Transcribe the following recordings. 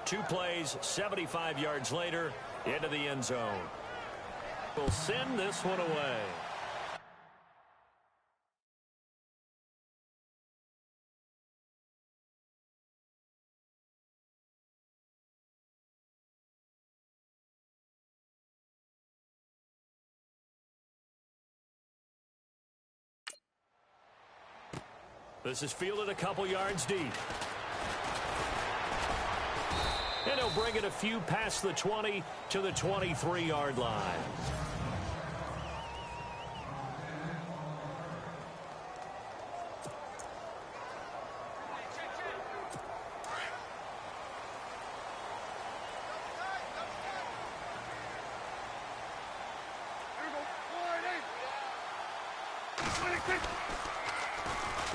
2 plays, 75 yards later, into the end zone. We'll send this one away. This is fielded a couple yards deep. And he'll bring it a few past the 20 to the 23-yard line.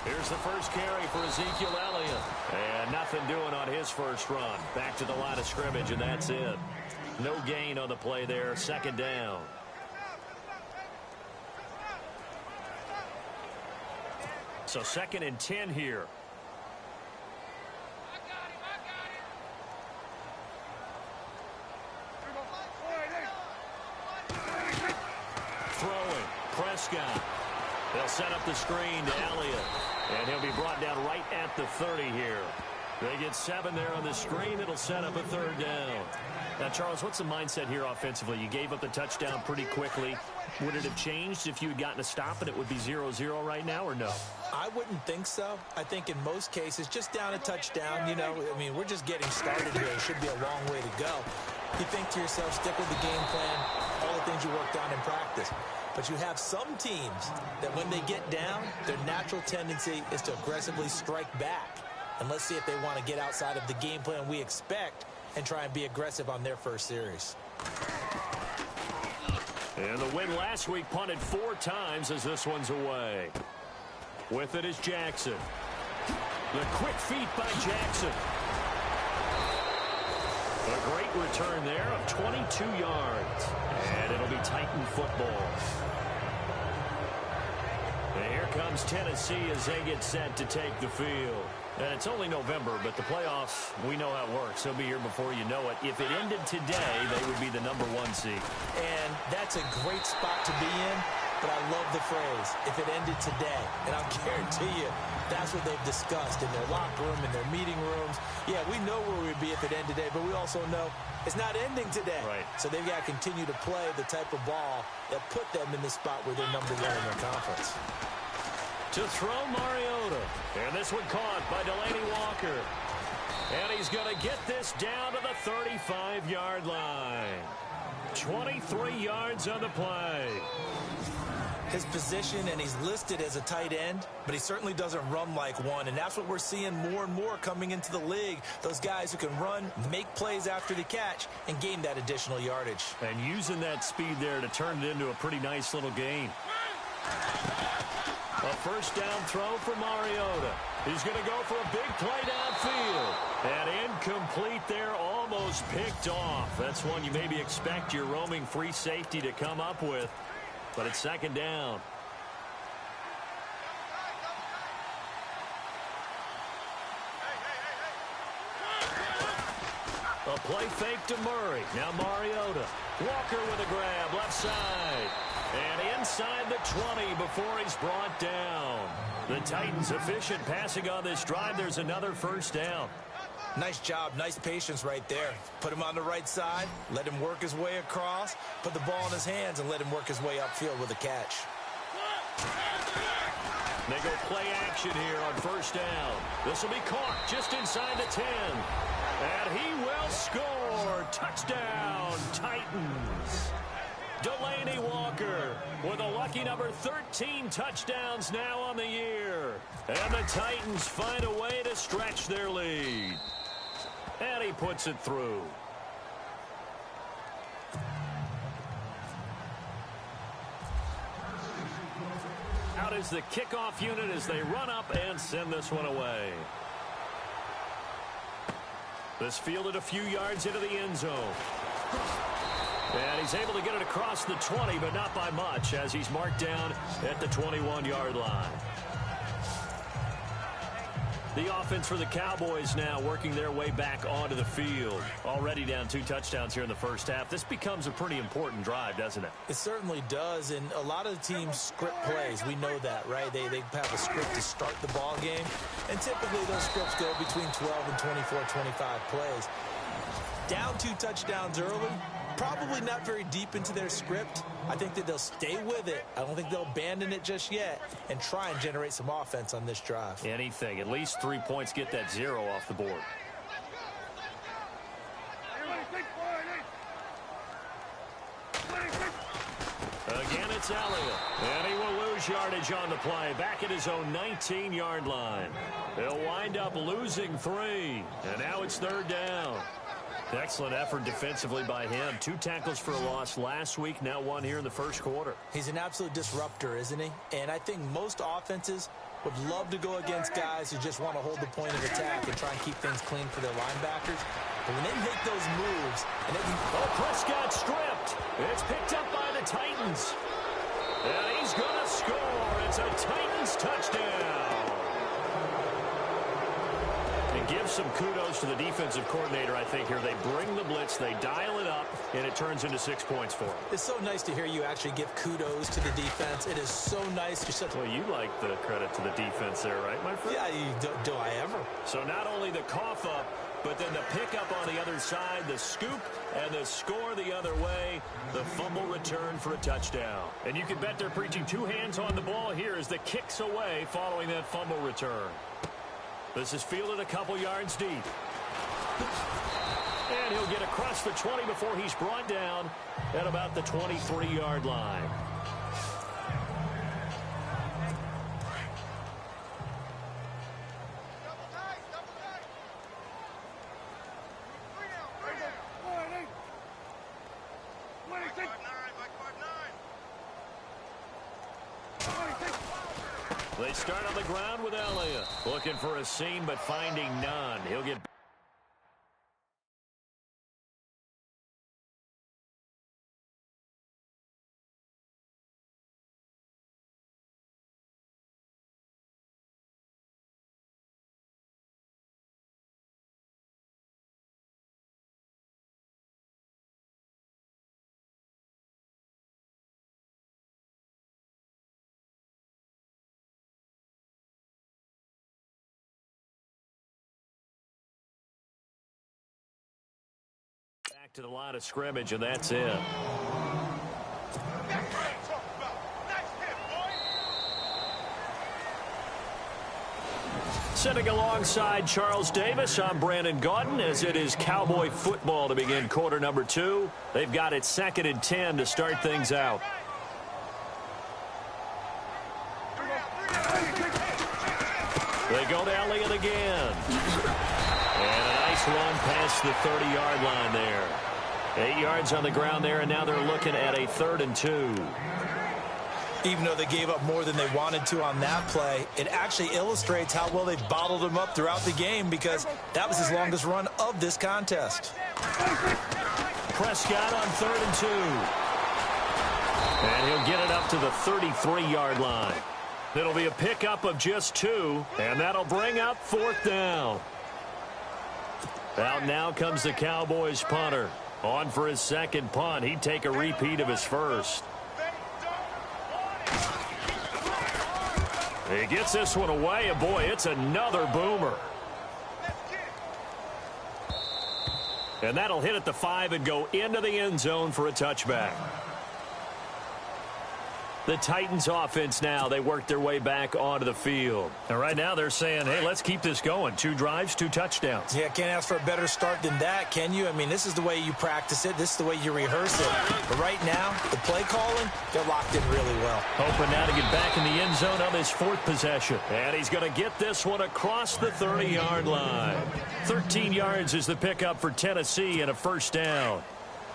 Here's the first carry for Ezekiel Elliott. And nothing doing on his first run. Back to the line of scrimmage, and that's it. No gain on the play there. Second down. So 2nd and 10 here. Throwing. Prescott. They'll set up the screen to Elliott. And he'll be brought down right at the 30 here. They get 7 there on the screen. It'll set up a 3rd down. Now, Charles, what's the mindset here offensively? You gave up the touchdown pretty quickly. Would it have changed if you had gotten a stop and it would be 0-0 right now, or no? I wouldn't think so. I think in most cases, just down a touchdown, I mean, we're just getting started here. It should be a long way to go. You think to yourself, stick with the game plan, all the things you worked on in practice. But you have some teams that when they get down, their natural tendency is to aggressively strike back. And let's see if they want to get outside of the game plan we expect and try and be aggressive on their first series. And the win last week punted 4 times as this one's away. With it is Jackson. The quick feet by Jackson. A great return there of 22 yards. And it'll be Titan football. And here comes Tennessee as they get set to take the field. And it's only November, but the playoffs, we know how it works. They'll be here before you know it. If it ended today, they would be the #1 seed. And that's a great spot to be in, but I love the phrase, if it ended today. And I'll guarantee you, that's what they've discussed in their locker room, in their meeting rooms. Yeah, we know where we'd be if it ended today, but we also know it's not ending today. Right. So they've got to continue to play the type of ball that put them in the spot where they're #1 in their conference. To throw Mariota. And this one caught by Delaney Walker. And he's going to get this down to the 35-yard line. 23 yards on the play. His position, and he's listed as a tight end, but he certainly doesn't run like one, and that's what we're seeing more and more coming into the league. Those guys who can run, make plays after the catch, and gain that additional yardage. And using that speed there to turn it into a pretty nice little gain. A first down throw for Mariota. He's going to go for a big play downfield. And incomplete there, almost picked off. That's one you maybe expect your roaming free safety to come up with. But it's 2nd down. A play fake to Murray. Now Mariota. Walker with a grab, left side. And inside the 20 before he's brought down. The Titans efficient passing on this drive. There's another first down. Nice job, nice patience right there. Put him on the right side, let him work his way across, put the ball in his hands, and let him work his way upfield with a catch. They go play action here on first down. This will be caught just inside the 10. And he will score. Touchdown, Titans. Delaney Walker with a lucky number 13 touchdowns now on the year. And the Titans find a way to stretch their lead. And he puts it through. Out is the kickoff unit as they run up and send this one away. This fielded a few yards into the end zone. And he's able to get it across the 20, but not by much, as he's marked down at the 21-yard line. The offense for the Cowboys now working their way back onto the field. Already down 2 touchdowns here in the first half. This becomes a pretty important drive, doesn't it? It certainly does, and a lot of the teams script plays. We know that, right? They have a script to start the ball game, and typically those scripts go between 12 and 24, 25 plays. Down 2 touchdowns early, probably not very deep into their script. I think that they'll stay with it. I don't think they'll abandon it just yet and try and generate some offense on this drive. Anything. At least 3 points, get that 0 off the board. Again, it's Elliott. And he will lose yardage on the play. Back at his own 19-yard line. They'll wind up losing 3. And now it's 3rd down. Excellent effort defensively by him. 2 tackles for a loss last week, now 1 here in the first quarter. He's an absolute disruptor, isn't he? And I think most offenses would love to go against guys who just want to hold the point of attack and try and keep things clean for their linebackers. But when they make those moves, and they can... Oh, Prescott stripped. It's picked up by the Titans. And he's going to score. It's a Titans touchdown. And give some kudos to the defensive coordinator, I think, here. They bring the blitz, they dial it up, and it turns into 6 points for them. It's so nice to hear you actually give kudos to the defense. It is so nice. Well, you like the credit to the defense there, right, my friend? Yeah, do I ever? So not only the cough up, but then the pickup on the other side, the scoop, and the score the other way, the fumble return for a touchdown. And you can bet they're preaching 2 hands on the ball here as the kicks away following that fumble return. This is fielded a couple yards deep. And he'll get across the 20 before he's brought down at about the 23-yard line. They start on the ground with Elliott. Looking for a seam, but finding none. He'll get... back to the line of scrimmage, and that's it. Sitting alongside Charles Davis, I'm Brandon Gaudin, as it is Cowboy football to begin quarter number 2. They've got it 2nd and 10 to start things out. They go to Elliott again. And a nice run past the 30-yard line there. 8 yards on the ground there, and now they're looking at a 3rd and 2. Even though they gave up more than they wanted to on that play, it actually illustrates how well they've bottled him up throughout the game, because that was his longest run of this contest. Prescott on 3rd and 2. And he'll get it up to the 33-yard line. It'll be a pickup of just 2, and that'll bring up 4th down. Out now comes the Cowboys punter. On for his 2nd punt. He'd take a repeat of his first. He gets this one away, and boy, it's another boomer. And that'll hit at the 5 and go into the end zone for a touchback. The Titans offense now, they work their way back onto the field. And right now they're saying, hey, let's keep this going. 2 drives, 2 touchdowns. Yeah, can't ask for a better start than that, can you? I mean, this is the way you practice it. This is the way you rehearse it. But right now, the play calling, they're locked in really well. Hoping now to get back in the end zone on his 4th possession. And he's going to get this one across the 30-yard line. 13 yards is the pickup for Tennessee and a 1st down.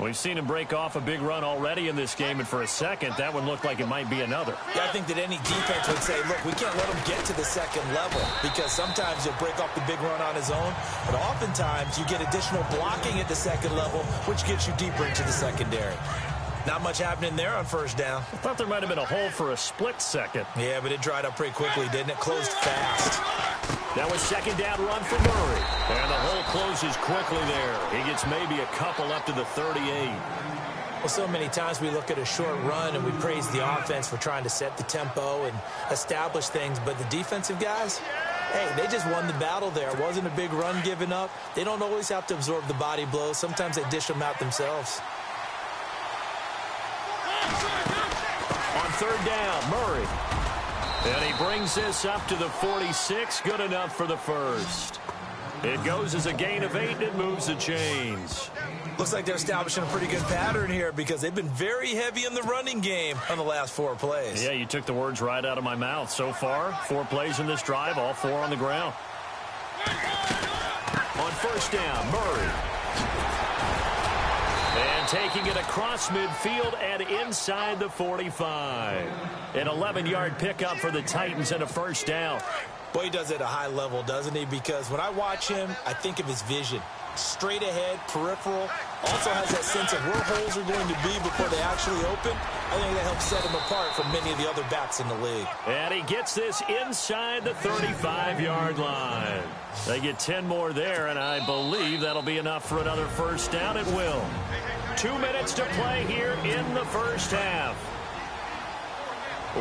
We've seen him break off a big run already in this game, and for a second, that one looked like it might be another. Yeah, I think that any defense would say, look, we can't let him get to the 2nd level, because sometimes he'll break off the big run on his own, but oftentimes you get additional blocking at the 2nd level, which gets you deeper into the secondary. Not much happening there on 1st down. I thought there might have been a hole for a split second. Yeah, but it dried up pretty quickly, didn't it? Closed fast. Now a second down run for Murray. And the hole closes quickly there. He gets maybe a couple up to the 38. Well, so many times we look at a short run and we praise the offense for trying to set the tempo and establish things, but the defensive guys, hey, they just won the battle there. It wasn't a big run given up. They don't always have to absorb the body blows. Sometimes they dish them out themselves. On third down, Murray. And he brings this up to the 46. Good enough for the first. It goes as a gain of 8, and it moves the chains. Looks like they're establishing a pretty good pattern here because they've been very heavy in the running game on the last 4 plays. Yeah, you took the words right out of my mouth. So far, 4 plays in this drive, all 4 on the ground. On first down, Murray. And taking it across midfield and inside the 45. An 11-yard pickup for the Titans and a first down. Boy, he does it at a high level, doesn't he? Because when I watch him, I think of his vision. Straight ahead, peripheral. Also has that sense of where holes are going to be before they actually open. I think that helps set him apart from many of the other backs in the league. And he gets this inside the 35-yard line. They get 10 more there, and I believe that'll be enough for another first down. It will. 2 minutes to play here in the first half.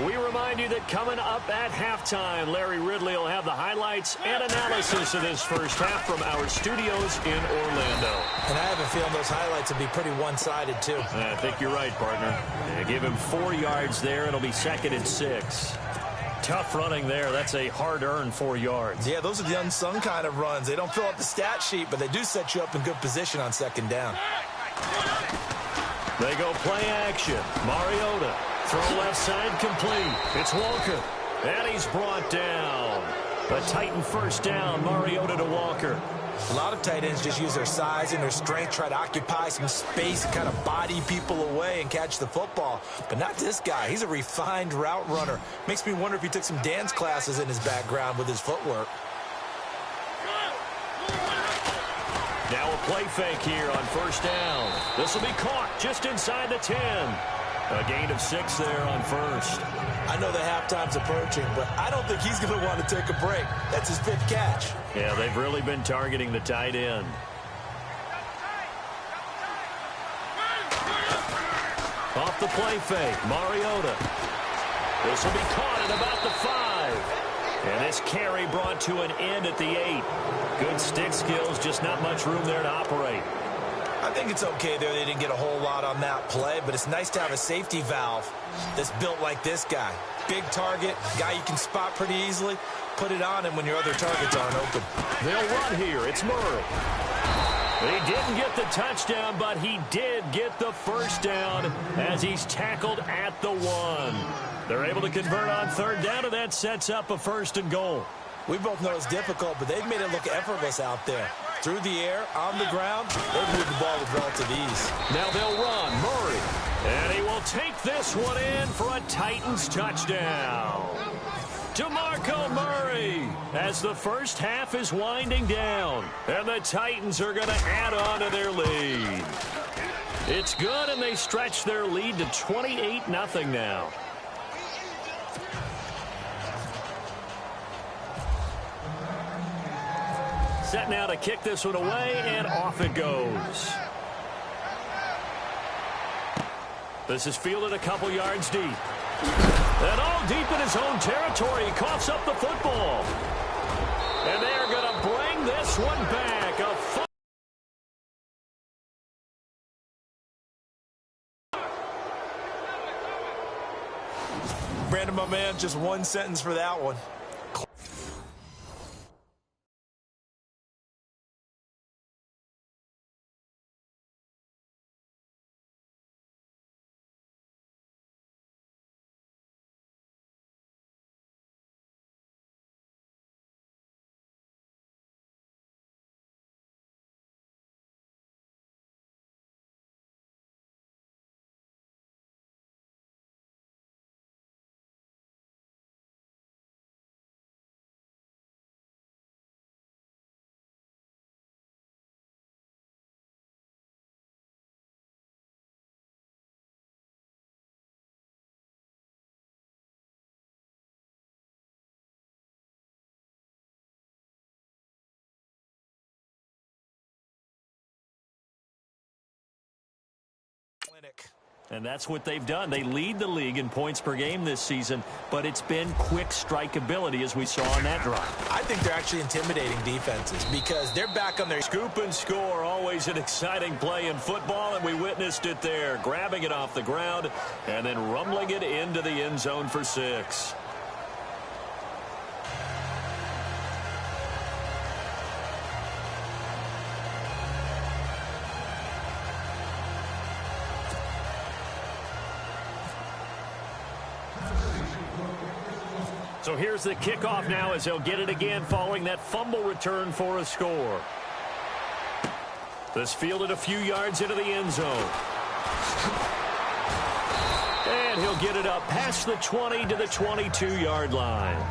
We remind you that coming up at halftime, Larry Ridley will have the highlights and analysis of this first half from our studios in Orlando. And I have a feeling those highlights will be pretty one-sided, too. I think you're right, partner. Give him 4 yards there. It'll be 2nd and 6. Tough running there. That's a hard-earned 4 yards. Yeah, those are the unsung kind of runs. They don't fill up the stat sheet, but they do set you up in good position on second down. They go play action. Mariota. Throw left side complete. It's Walker. And he's brought down. A Titan first down. Mariota to Walker. A lot of tight ends just use their size and their strength, try to occupy some space, kind of body people away and catch the football. But not this guy. He's a refined route runner. Makes me wonder if he took some dance classes in his background with his footwork. Now a play fake here on first down. This will be caught just inside the 10. A gain of 6 there on first. I know the halftime's approaching, but I don't think he's going to want to take a break. That's his 5th catch. Yeah, they've really been targeting the tight end. Off the play fake, Mariota. This will be caught at about the 5. And this carry brought to an end at the 8. Good stick skills, just not much room there to operate. I think it's okay there. They didn't get a whole lot on that play, but it's nice to have a safety valve that's built like this guy. Big target, guy you can spot pretty easily. Put it on him when your other targets aren't open. They'll run here. It's Murray. He didn't get the touchdown, but he did get the first down as he's tackled at the 1. They're able to convert on third down, and that sets up a 1st and goal. We both know it's difficult, but they've made it look effortless out there. Through the air, on the ground, they've moved the ball with relative ease. Now they'll run. Murray. And he will take this one in for a Titans touchdown. DeMarco Murray as the first half is winding down. And the Titans are going to add on to their lead. It's good, and they stretch their lead to 28-0 now. Set now to kick this one away, and off it goes. This is fielded a couple yards deep. And all deep in his own territory. He coughs up the football. And they're going to bring this one back. Brandon, my man, just one sentence for that one. clinic. And that's what they've done. They lead the league in points per game this season, but it's been quick strike ability as we saw on that drive. I think they're actually intimidating defenses because they're back on their scoop and score. Always an exciting play in football, and we witnessed it there. Grabbing it off the ground and then rumbling it into the end zone for 6. So here's the kickoff now as they'll get it again following that fumble return for a score. This fielded a few yards into the end zone. And he'll get it up past the 20 to the 22-yard line.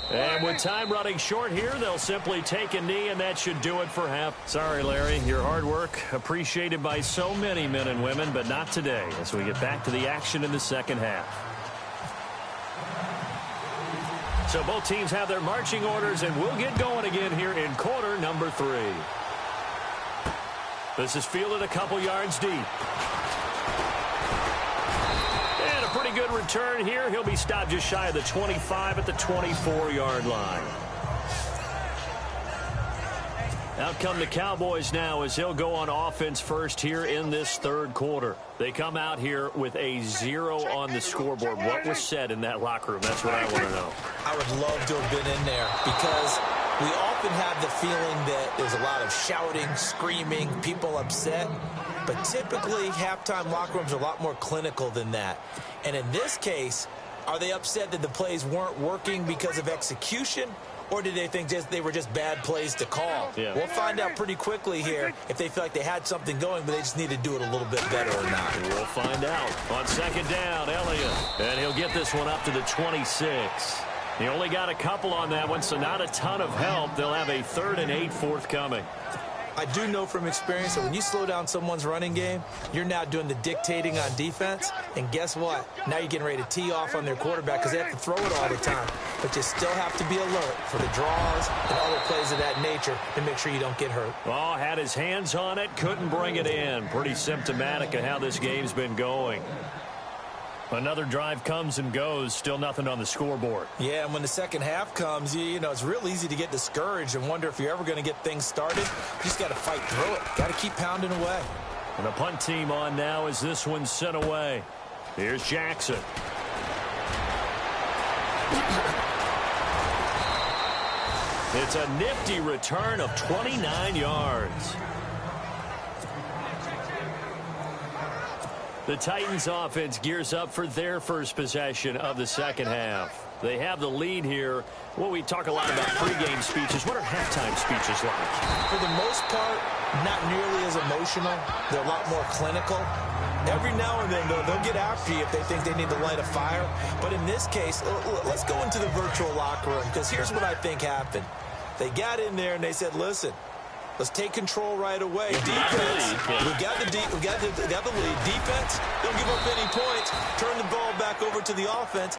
And with time running short here, they'll simply take a knee, and that should do it for half. Sorry, Larry, your hard work appreciated by so many men and women, but not today as we get back to the action in the second half. So both teams have their marching orders, and we'll get going again here in quarter number 3. This is fielded a couple yards deep. Pretty good return here. He'll be stopped just shy of the 25 at the 24-yard line. Out come the Cowboys now as they'll go on offense first here in this third quarter. They come out here with a 0 on the scoreboard. What was said in that locker room? That's what I want to know. I would love to have been in there because we often have the feeling that there's a lot of shouting, screaming, people upset. But typically, halftime locker rooms are a lot more clinical than that. And in this case, are they upset that the plays weren't working because of execution? Or did they think they were just bad plays to call? Yeah. We'll find out pretty quickly here if they feel like they had something going, but they just need to do it a little bit better or not. We'll find out. On second down, Elliott. And he'll get this one up to the 26. He only got a couple on that one, so not a ton of help. They'll have a 3rd and 8 forthcoming. I do know from experience that when you slow down someone's running game, you're now doing the dictating on defense. And guess what? Now you're getting ready to tee off on their quarterback because they have to throw it all the time. But you still have to be alert for the draws and other plays of that nature to make sure you don't get hurt. Oh, had his hands on it, couldn't bring it in. Pretty symptomatic of how this game's been going. Another drive comes and goes, still nothing on the scoreboard. Yeah, and when the second half comes, you know, it's real easy to get discouraged and wonder if you're ever going to get things started. You just got to fight through it. Got to keep pounding away. And the punt team on now as this one's sent away. Here's Jackson. It's a nifty return of 29 yards. The Titans offense gears up for their first possession of the second half. They have the lead here. Well, we talk a lot about pregame speeches. What are halftime speeches like? For the most part, not nearly as emotional. They're a lot more clinical. Every now and then, they'll get after you if they think they need to light a fire. But in this case, let's go into the virtual locker room because here's what I think happened. They got in there and they said, listen, let's take control right away. Defense, we got the lead. Defense, don't give up any points. Turn the ball back over to the offense.